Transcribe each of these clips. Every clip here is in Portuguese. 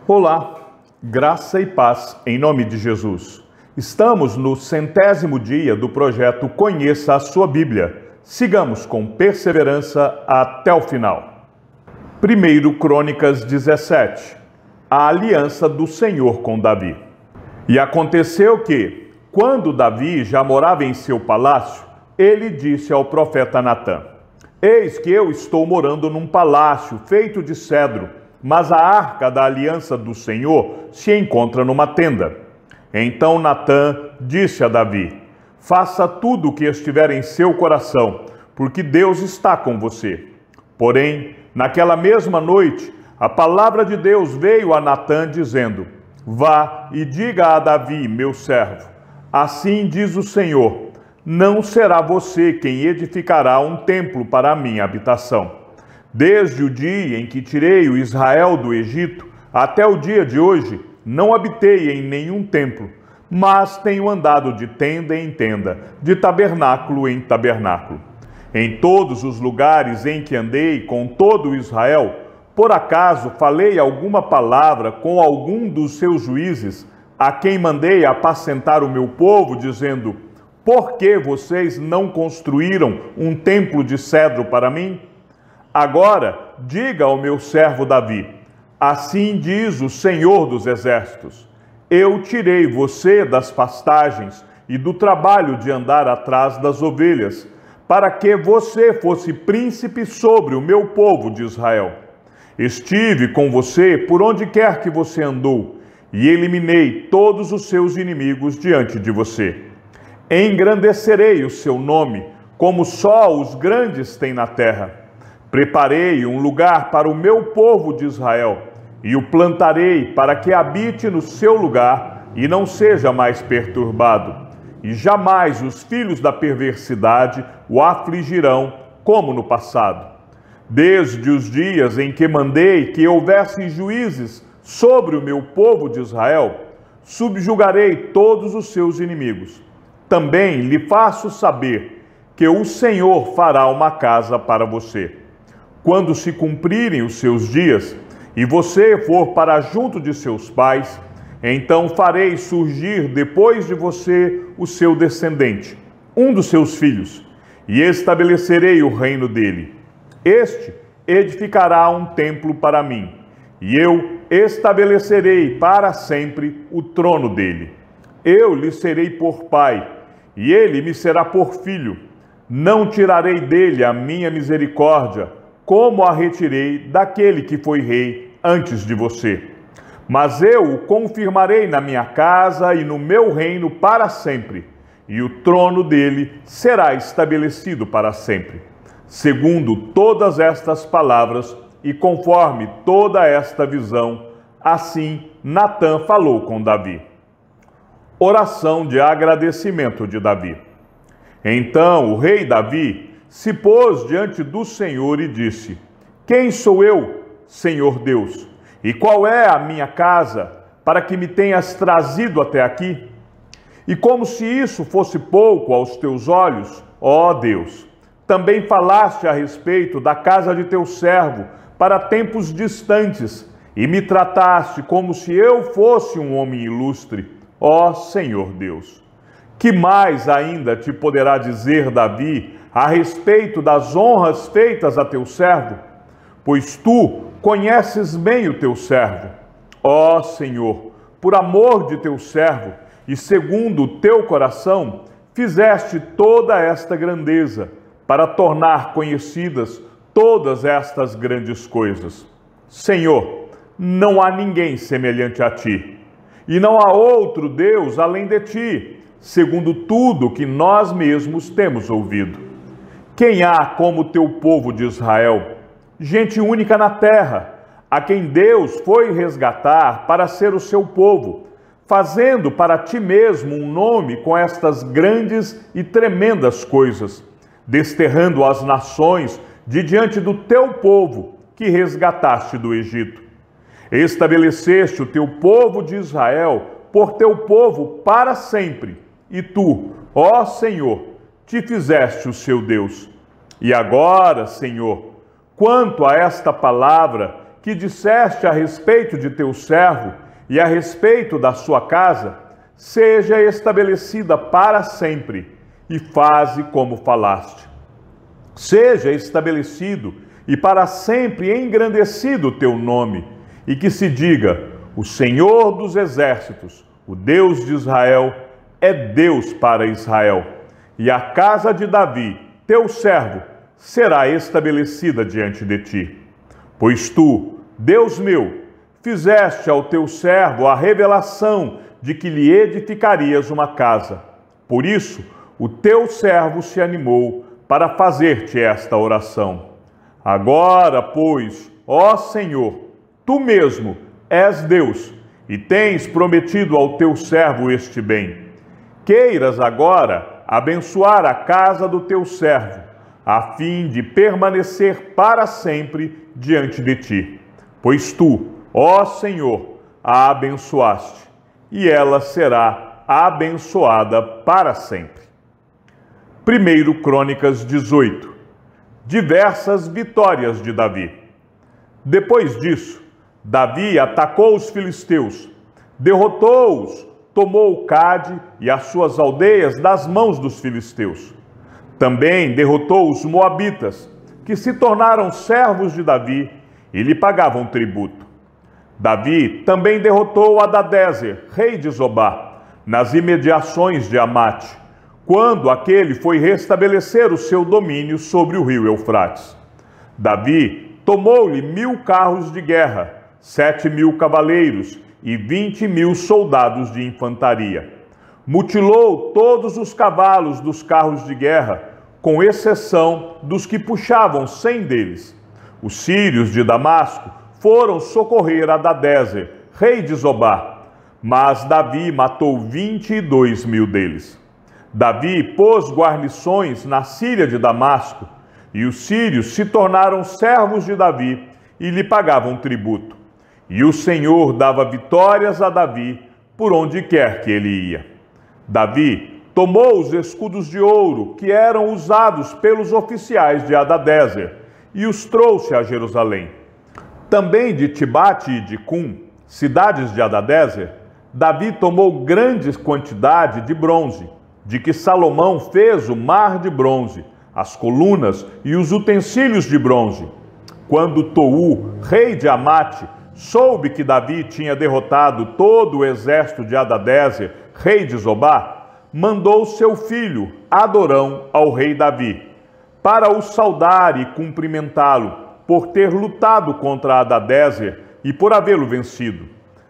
Olá, graça e paz em nome de Jesus. Estamos no 100º dia do projeto Conheça a Sua Bíblia. Sigamos com perseverança até o final. 1 Crônicas 17. A aliança do Senhor com Davi. E aconteceu que, quando Davi já morava em seu palácio, ele disse ao profeta Natã: Eis que eu estou morando num palácio feito de cedro, mas a arca da aliança do Senhor se encontra numa tenda. Então Natã disse a Davi: Faça tudo o que estiver em seu coração, porque Deus está com você. Porém, naquela mesma noite, a palavra de Deus veio a Natã dizendo: Vá e diga a Davi, meu servo: Assim diz o Senhor: Não será você quem edificará um templo para a minha habitação. Desde o dia em que tirei o Israel do Egito, até o dia de hoje, não habitei em nenhum templo, mas tenho andado de tenda em tenda, de tabernáculo em tabernáculo. Em todos os lugares em que andei com todo o Israel, por acaso falei alguma palavra com algum dos seus juízes, a quem mandei apacentar o meu povo, dizendo: Por que vocês não construíram um templo de cedro para mim? Agora, diga ao meu servo Davi: Assim diz o Senhor dos Exércitos: Eu tirei você das pastagens e do trabalho de andar atrás das ovelhas, para que você fosse príncipe sobre o meu povo de Israel. Estive com você por onde quer que você andou, e eliminei todos os seus inimigos diante de você. Engrandecerei o seu nome, como só os grandes têm na terra. Preparei um lugar para o meu povo de Israel, e o plantarei para que habite no seu lugar e não seja mais perturbado. E jamais os filhos da perversidade o afligirão, como no passado. Desde os dias em que mandei que houvesse juízes sobre o meu povo de Israel, subjugarei todos os seus inimigos. Também lhe faço saber que o Senhor fará uma casa para você. Quando se cumprirem os seus dias, e você for para junto de seus pais, então farei surgir depois de você o seu descendente, um dos seus filhos, e estabelecerei o reino dele. Este edificará um templo para mim, e eu estabelecerei para sempre o trono dele. Eu lhe serei por pai, e ele me será por filho. Não tirarei dele a minha misericórdia, como a retirei daquele que foi rei antes de você. Mas eu o confirmarei na minha casa e no meu reino para sempre, e o trono dele será estabelecido para sempre. Segundo todas estas palavras e conforme toda esta visão, assim Natã falou com Davi. Oração de agradecimento de Davi. Então o rei Davi se pôs diante do Senhor e disse: Quem sou eu, Senhor Deus? E qual é a minha casa, para que me tenhas trazido até aqui? E como se isso fosse pouco aos teus olhos, ó Deus, também falaste a respeito da casa de teu servo para tempos distantes, e me trataste como se eu fosse um homem ilustre, ó Senhor Deus. Que mais ainda te poderá dizer Davi a respeito das honras feitas a teu servo? Pois tu conheces bem o teu servo. Ó Senhor, por amor de teu servo e segundo o teu coração, fizeste toda esta grandeza para tornar conhecidas todas estas grandes coisas. Senhor, não há ninguém semelhante a ti, e não há outro Deus além de ti, segundo tudo que nós mesmos temos ouvido. Quem há como teu povo de Israel, gente única na terra, a quem Deus foi resgatar para ser o seu povo, fazendo para ti mesmo um nome com estas grandes e tremendas coisas, desterrando as nações de diante do teu povo que resgataste do Egito. Estabeleceste o teu povo de Israel por teu povo para sempre, e tu, ó Senhor, te fizeste o seu Deus. E agora, Senhor, quanto a esta palavra que disseste a respeito de teu servo e a respeito da sua casa, seja estabelecida para sempre, e faze como falaste. Seja estabelecido e para sempre engrandecido o teu nome, e que se diga: o Senhor dos exércitos, o Deus de Israel, é Deus para Israel, e a casa de Davi, teu servo, será estabelecida diante de ti. Pois tu, Deus meu, fizeste ao teu servo a revelação de que lhe edificarias uma casa. Por isso, o teu servo se animou para fazer-te esta oração. Agora, pois, ó Senhor, tu mesmo és Deus e tens prometido ao teu servo este bem. Queiras agora abençoar a casa do teu servo, a fim de permanecer para sempre diante de ti. Pois tu, ó Senhor, a abençoaste, e ela será abençoada para sempre. 1 Crônicas 18. Diversas vitórias de Davi. Depois disso, Davi atacou os filisteus, derrotou-os, tomou Cade e as suas aldeias das mãos dos filisteus. Também derrotou os moabitas, que se tornaram servos de Davi e lhe pagavam tributo. Davi também derrotou Hadadezer, rei de Zobá, nas imediações de Amate, quando aquele foi restabelecer o seu domínio sobre o rio Eufrates. Davi tomou-lhe 1000 carros de guerra, 7.000 cavaleiros e 20.000 soldados de infantaria. Mutilou todos os cavalos dos carros de guerra, com exceção dos que puxavam 100 deles. Os sírios de Damasco foram socorrer Hadadezer, rei de Zobá, mas Davi matou 22.000 deles. Davi pôs guarnições na Síria de Damasco, e os sírios se tornaram servos de Davi e lhe pagavam tributo. E o Senhor dava vitórias a Davi por onde quer que ele ia. Davi tomou os escudos de ouro que eram usados pelos oficiais de Hadadezer e os trouxe a Jerusalém. Também de Tibate e de Cum, cidades de Hadadezer, Davi tomou grande quantidade de bronze, de que Salomão fez o mar de bronze, as colunas e os utensílios de bronze. Quando Tou, rei de Amate, soube que Davi tinha derrotado todo o exército de Hadadezer, rei de Zobá, mandou seu filho, Adorão, ao rei Davi, para o saudar e cumprimentá-lo, por ter lutado contra Hadadezer e por havê-lo vencido.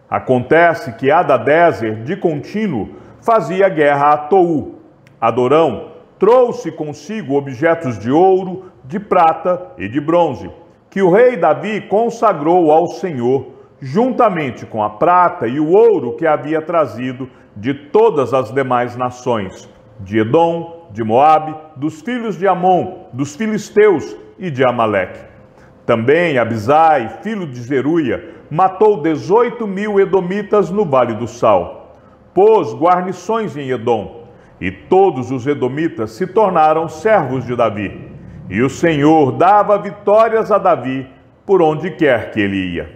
Acontece que Hadadezer, de contínuo, fazia guerra a Tou. Adorão trouxe consigo objetos de ouro, de prata e de bronze, que o rei Davi consagrou ao Senhor, juntamente com a prata e o ouro que havia trazido de todas as demais nações, de Edom, de Moabe, dos filhos de Amon, dos filisteus e de Amaleque. Também Abisai, filho de Zeruia, matou 18.000 edomitas no Vale do Sal. Pôs guarnições em Edom, e todos os edomitas se tornaram servos de Davi. E o Senhor dava vitórias a Davi por onde quer que ele ia.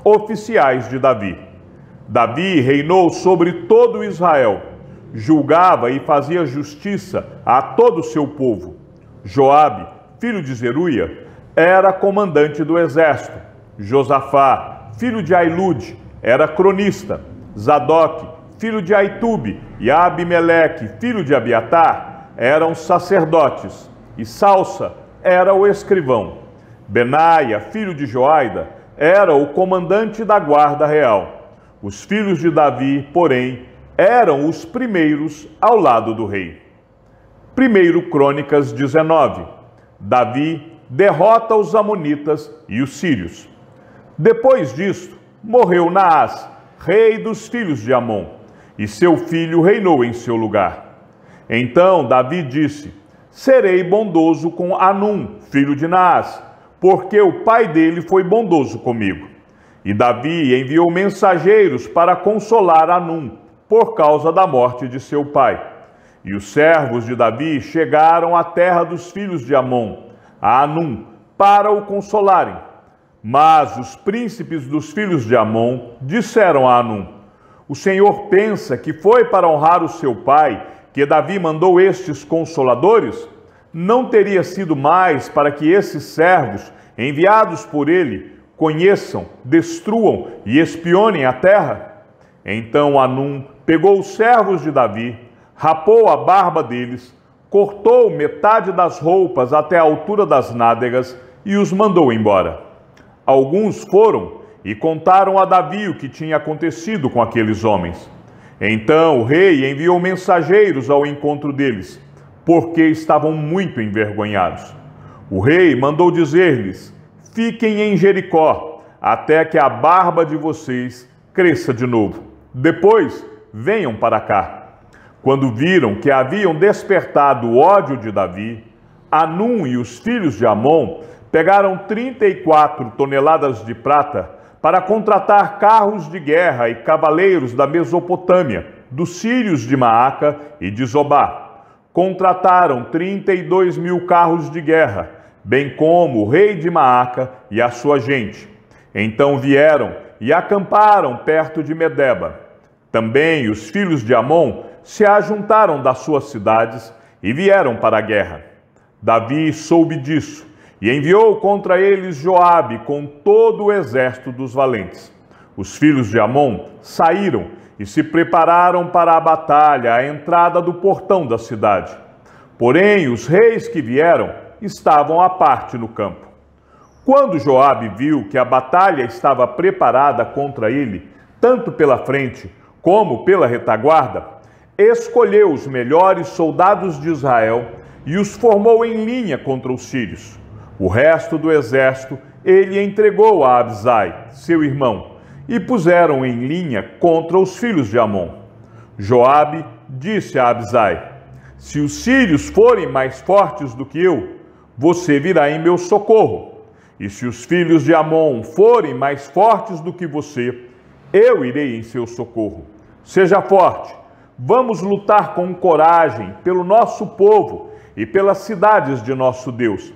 Oficiais de Davi. Davi reinou sobre todo Israel, julgava e fazia justiça a todo o seu povo. Joabe, filho de Zeruia, era comandante do exército. Josafá, filho de Ailude, era cronista. Zadok, filho de Aitube, e Abimeleque, filho de Abiatar, eram sacerdotes. E Salsa era o escrivão. Benaia, filho de Joaida, era o comandante da guarda real. Os filhos de Davi, porém, eram os primeiros ao lado do rei. 1 Crônicas 19. Davi derrota os amonitas e os sírios. Depois disto, morreu Naás, rei dos filhos de Amon, e seu filho reinou em seu lugar. Então Davi disse: serei bondoso com Anum, filho de Naás, porque o pai dele foi bondoso comigo. E Davi enviou mensageiros para consolar Anum, por causa da morte de seu pai. E os servos de Davi chegaram à terra dos filhos de Amon, a Anum, para o consolarem. Mas os príncipes dos filhos de Amon disseram a Hanum: o Senhor pensa que foi para honrar o seu pai que Davi mandou estes consoladores? Não teria sido mais para que esses servos, enviados por ele, conheçam, destruam e espionem a terra? Então Hanum pegou os servos de Davi, rapou a barba deles, cortou metade das roupas até a altura das nádegas e os mandou embora. Alguns foram e contaram a Davi o que tinha acontecido com aqueles homens. Então o rei enviou mensageiros ao encontro deles, porque estavam muito envergonhados. O rei mandou dizer-lhes: fiquem em Jericó, até que a barba de vocês cresça de novo. Depois, venham para cá. Quando viram que haviam despertado o ódio de Davi, Hanum e os filhos de Amon pegaram 34 toneladas de prata para contratar carros de guerra e cavaleiros da Mesopotâmia, dos sírios de Maaca e de Zobá. Contrataram 32 mil carros de guerra, bem como o rei de Maaca e a sua gente. Então vieram e acamparam perto de Medeba. Também os filhos de Amon se ajuntaram das suas cidades e vieram para a guerra. Davi soube disso e enviou contra eles Joabe com todo o exército dos valentes. Os filhos de Amon saíram e se prepararam para a batalha à entrada do portão da cidade. Porém, os reis que vieram estavam à parte no campo. Quando Joabe viu que a batalha estava preparada contra ele, tanto pela frente como pela retaguarda, escolheu os melhores soldados de Israel e os formou em linha contra os sírios. O resto do exército ele entregou a Abisai, seu irmão, e puseram em linha contra os filhos de Amon. Joabe disse a Abisai: se os sírios forem mais fortes do que eu, você virá em meu socorro. E se os filhos de Amon forem mais fortes do que você, eu irei em seu socorro. Seja forte, vamos lutar com coragem pelo nosso povo e pelas cidades de nosso Deus,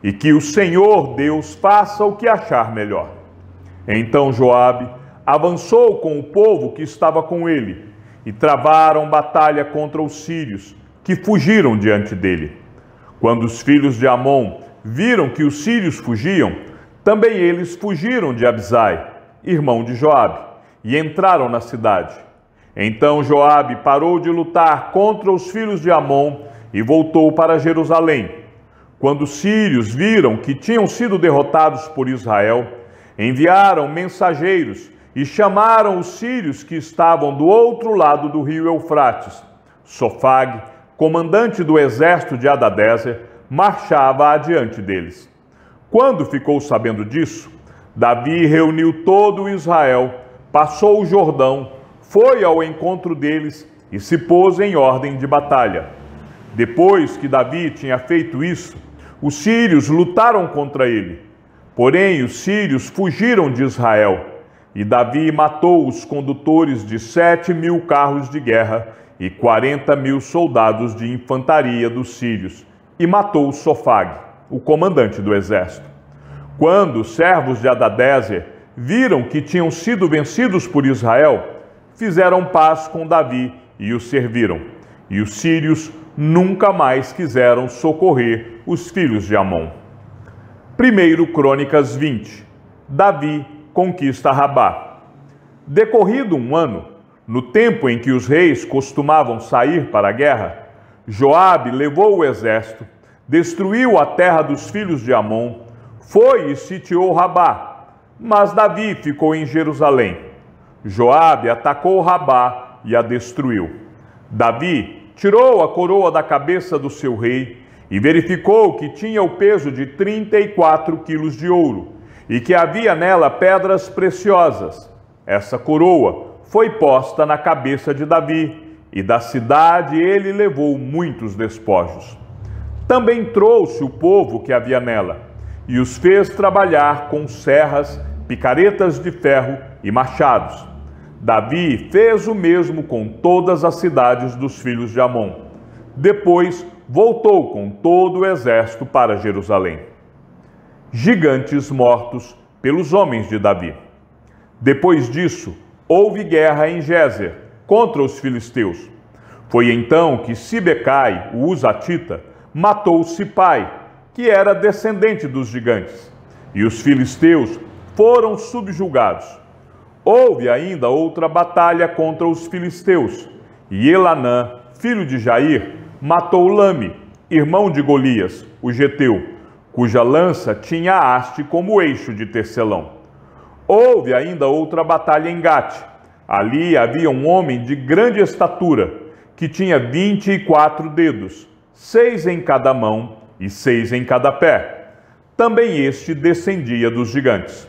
e que o Senhor Deus faça o que achar melhor. Então Joabe avançou com o povo que estava com ele, e travaram batalha contra os sírios, que fugiram diante dele. Quando os filhos de Amon viram que os sírios fugiam, também eles fugiram de Abisai, irmão de Joabe, e entraram na cidade. Então Joabe parou de lutar contra os filhos de Amon e voltou para Jerusalém. Quando os sírios viram que tinham sido derrotados por Israel, enviaram mensageiros e chamaram os sírios que estavam do outro lado do rio Eufrates. Sofag, comandante do exército de Hadadezer, marchava adiante deles. Quando ficou sabendo disso, Davi reuniu todo o Israel, passou o Jordão, foi ao encontro deles e se pôs em ordem de batalha. Depois que Davi tinha feito isso, os sírios lutaram contra ele. Porém, os sírios fugiram de Israel, e Davi matou os condutores de 7.000 carros de guerra e 40.000 soldados de infantaria dos sírios, e matou Sofag, o comandante do exército. Quando os servos de Hadadezer viram que tinham sido vencidos por Israel, fizeram paz com Davi e o serviram. E os sírios nunca mais quiseram socorrer os filhos de Amon. 1 Crônicas 20. Davi conquista Rabá. Decorrido um ano, no tempo em que os reis costumavam sair para a guerra, Joabe levou o exército, destruiu a terra dos filhos de Amon, foi e sitiou Rabá, mas Davi ficou em Jerusalém. Joabe atacou Rabá e a destruiu. Davi tirou a coroa da cabeça do seu rei e verificou que tinha o peso de 34 quilos de ouro e que havia nela pedras preciosas. Essa coroa foi posta na cabeça de Davi, e da cidade ele levou muitos despojos. Também trouxe o povo que havia nela e os fez trabalhar com serras, picaretas de ferro e machados. Davi fez o mesmo com todas as cidades dos filhos de Amon. Depois voltou com todo o exército para Jerusalém. Gigantes mortos pelos homens de Davi. Depois disso, houve guerra em Gézer contra os filisteus. Foi então que Sibecai, o Husatita, matou Sipai, que era descendente dos gigantes, e os filisteus foram subjugados. Houve ainda outra batalha contra os filisteus, e Elanã, filho de Jair, matou Lame, irmão de Golias, o geteu, cuja lança tinha haste como eixo de tecelão. Houve ainda outra batalha em Gate. Ali havia um homem de grande estatura, que tinha 24 dedos, 6 em cada mão e 6 em cada pé. Também este descendia dos gigantes.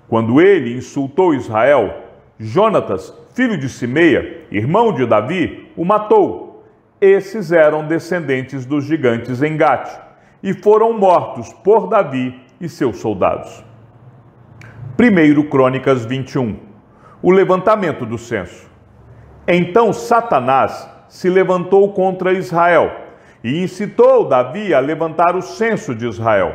Quando ele insultou Israel, Jonatas, filho de Simeia, irmão de Davi, o matou. Esses eram descendentes dos gigantes em Gate, e foram mortos por Davi e seus soldados. 1 Crônicas 21. O levantamento do censo. Então Satanás se levantou contra Israel e incitou Davi a levantar o censo de Israel.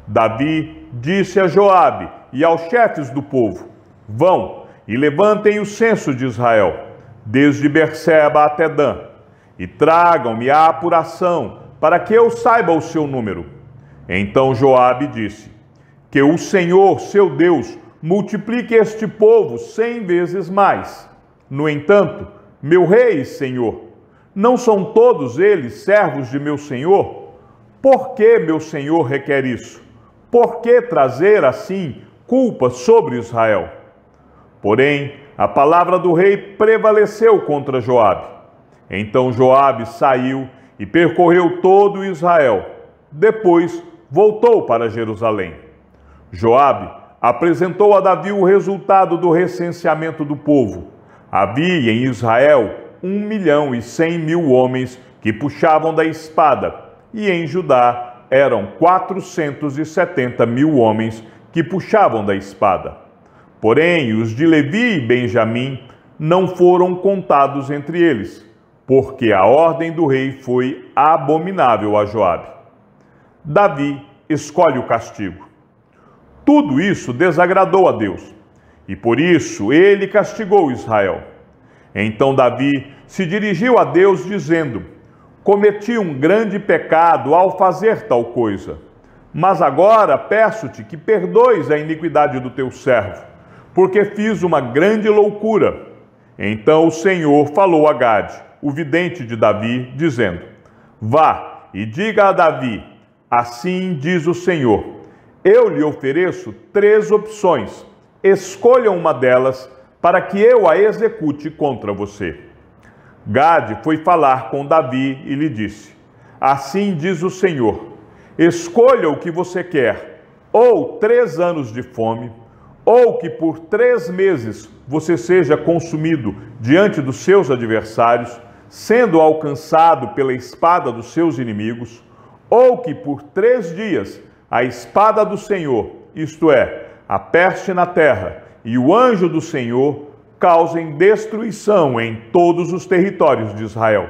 Davi disse a Joabe e aos chefes do povo: vão e levantem o censo de Israel, desde Berseba até Dan, e tragam-me a apuração, para que eu saiba o seu número. Então Joabe disse: que o Senhor, seu Deus, multiplique este povo 100 vezes mais. No entanto, meu rei e senhor, não são todos eles servos de meu senhor? Por que meu senhor requer isso? Por que trazer assim culpa sobre Israel? Porém, a palavra do rei prevaleceu contra Joabe. Então Joabe saiu e percorreu todo Israel. Depois voltou para Jerusalém. Joabe apresentou a Davi o resultado do recenseamento do povo. Havia em Israel 1.100.000 homens que puxavam da espada, e em Judá eram 470.000 homens que puxavam da espada. Porém, os de Levi e Benjamim não foram contados entre eles, porque a ordem do rei foi abominável a Joabe. Davi escolhe o castigo. Tudo isso desagradou a Deus, e por isso ele castigou Israel. Então Davi se dirigiu a Deus dizendo: cometi um grande pecado ao fazer tal coisa, mas agora peço-te que perdoes a iniquidade do teu servo, porque fiz uma grande loucura. Então o Senhor falou a Gade, o vidente de Davi, dizendo: vá e diga a Davi: assim diz o Senhor, eu lhe ofereço 3 opções, escolha uma delas para que eu a execute contra você. Gade foi falar com Davi e lhe disse: assim diz o Senhor, escolha o que você quer, ou 3 anos de fome, ou que por 3 meses você seja consumido diante dos seus adversários, sendo alcançado pela espada dos seus inimigos, ou que por 3 dias a espada do Senhor, isto é, a peste na terra, e o anjo do Senhor causem destruição em todos os territórios de Israel.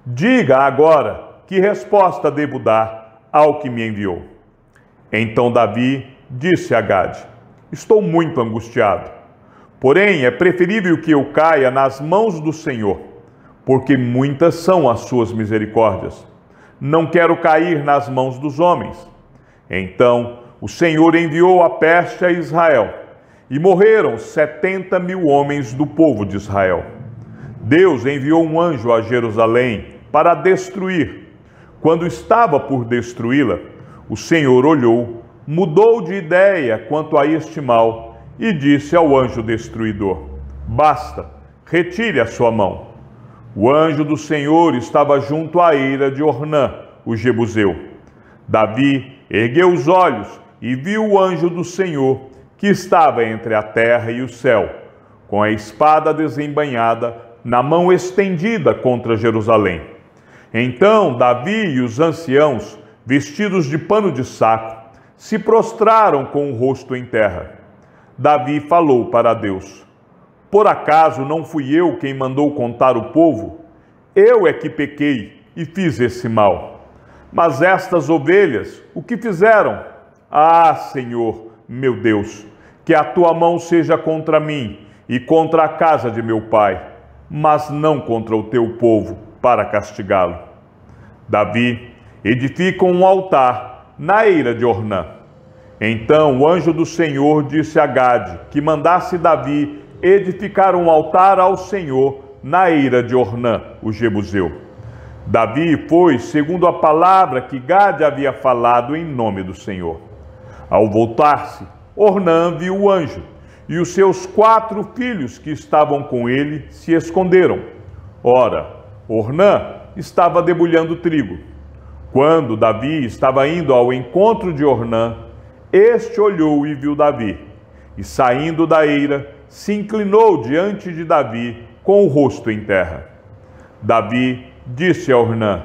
Diga agora que resposta devo dar ao que me enviou. Então Davi disse a Gade: estou muito angustiado. Porém, é preferível que eu caia nas mãos do Senhor, porque muitas são as suas misericórdias. Não quero cair nas mãos dos homens. Então o Senhor enviou a peste a Israel, e morreram 70.000 homens do povo de Israel. Deus enviou um anjo a Jerusalém para destruir. Quando estava por destruí-la, o Senhor olhou, mudou de ideia quanto a este mal e disse ao anjo destruidor: basta, retire a sua mão. O anjo do Senhor estava junto à eira de Ornã, o jebuseu. Davi ergueu os olhos e viu o anjo do Senhor, que estava entre a terra e o céu, com a espada desembainhada na mão estendida contra Jerusalém. Então Davi e os anciãos, vestidos de pano de saco, se prostraram com o rosto em terra. Davi falou para Deus: por acaso não fui eu quem mandou contar o povo? Eu é que pequei e fiz esse mal. Mas estas ovelhas, o que fizeram? Ah, Senhor, meu Deus, que a tua mão seja contra mim e contra a casa de meu pai, mas não contra o teu povo, para castigá-lo. Davi edifica um altar na eira de Ornã. Então o anjo do Senhor disse a Gade que mandasse Davi edificar um altar ao Senhor na eira de Ornã, o jebuseu. Davi foi segundo a palavra que Gade havia falado em nome do Senhor. Ao voltar-se, Ornã viu o anjo, e os seus 4 filhos que estavam com ele se esconderam. Ora, Ornã estava debulhando trigo. Quando Davi estava indo ao encontro de Ornã, este olhou e viu Davi, e saindo da eira, se inclinou diante de Davi com o rosto em terra. Davi disse a Ornã: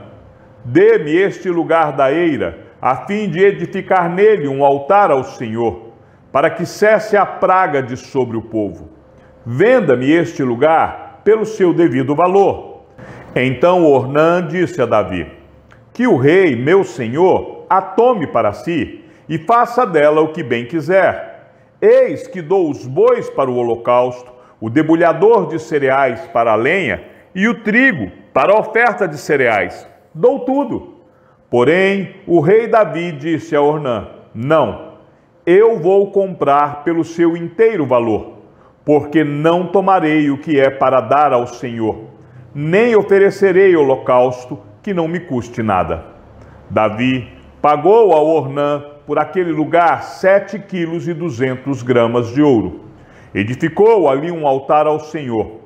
dê-me este lugar da eira, a fim de edificar nele um altar ao Senhor, para que cesse a praga de sobre o povo. Venda-me este lugar pelo seu devido valor. Então Ornã disse a Davi: que o rei, meu senhor, a tome para si e faça dela o que bem quiser. Eis que dou os bois para o holocausto, o debulhador de cereais para a lenha e o trigo para a oferta de cereais. Dou tudo. Porém, o rei Davi disse a Ornã: não, eu vou comprar pelo seu inteiro valor, porque não tomarei o que é para dar ao Senhor, nem oferecerei holocausto que não me custe nada. Davi pagou a Ornã por aquele lugar 7,2 kg de ouro. Edificou ali um altar ao Senhor.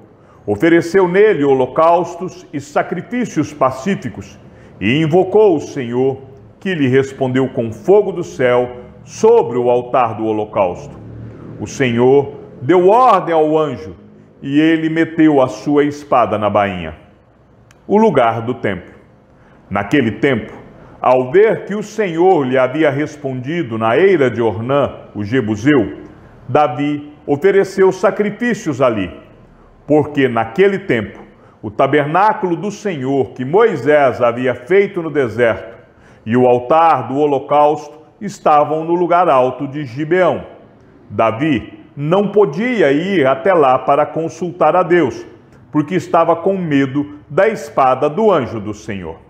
Ofereceu nele holocaustos e sacrifícios pacíficos e invocou o Senhor, que lhe respondeu com fogo do céu sobre o altar do holocausto. O Senhor deu ordem ao anjo e ele meteu a sua espada na bainha. O lugar do templo. Naquele tempo, ao ver que o Senhor lhe havia respondido na eira de Ornã, o jebuseu, Davi ofereceu sacrifícios ali, porque naquele tempo o tabernáculo do Senhor que Moisés havia feito no deserto e o altar do holocausto estavam no lugar alto de Gibeão. Davi não podia ir até lá para consultar a Deus, porque estava com medo da espada do anjo do Senhor.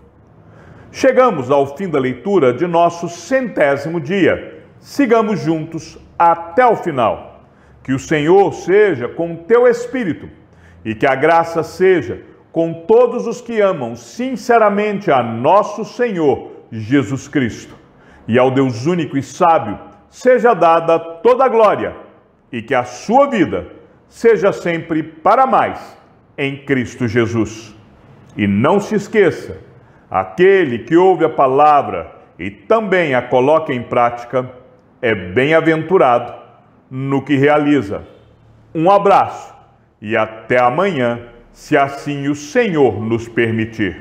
Chegamos ao fim da leitura de nosso 100º dia. Sigamos juntos até o final. Que o Senhor seja com teu espírito e que a graça seja com todos os que amam sinceramente a nosso Senhor Jesus Cristo. E ao Deus único e sábio seja dada toda a glória e que a sua vida seja sempre para mais em Cristo Jesus. E não se esqueça, aquele que ouve a palavra e também a coloca em prática é bem-aventurado no que realiza. Um abraço e até amanhã, se assim o Senhor nos permitir.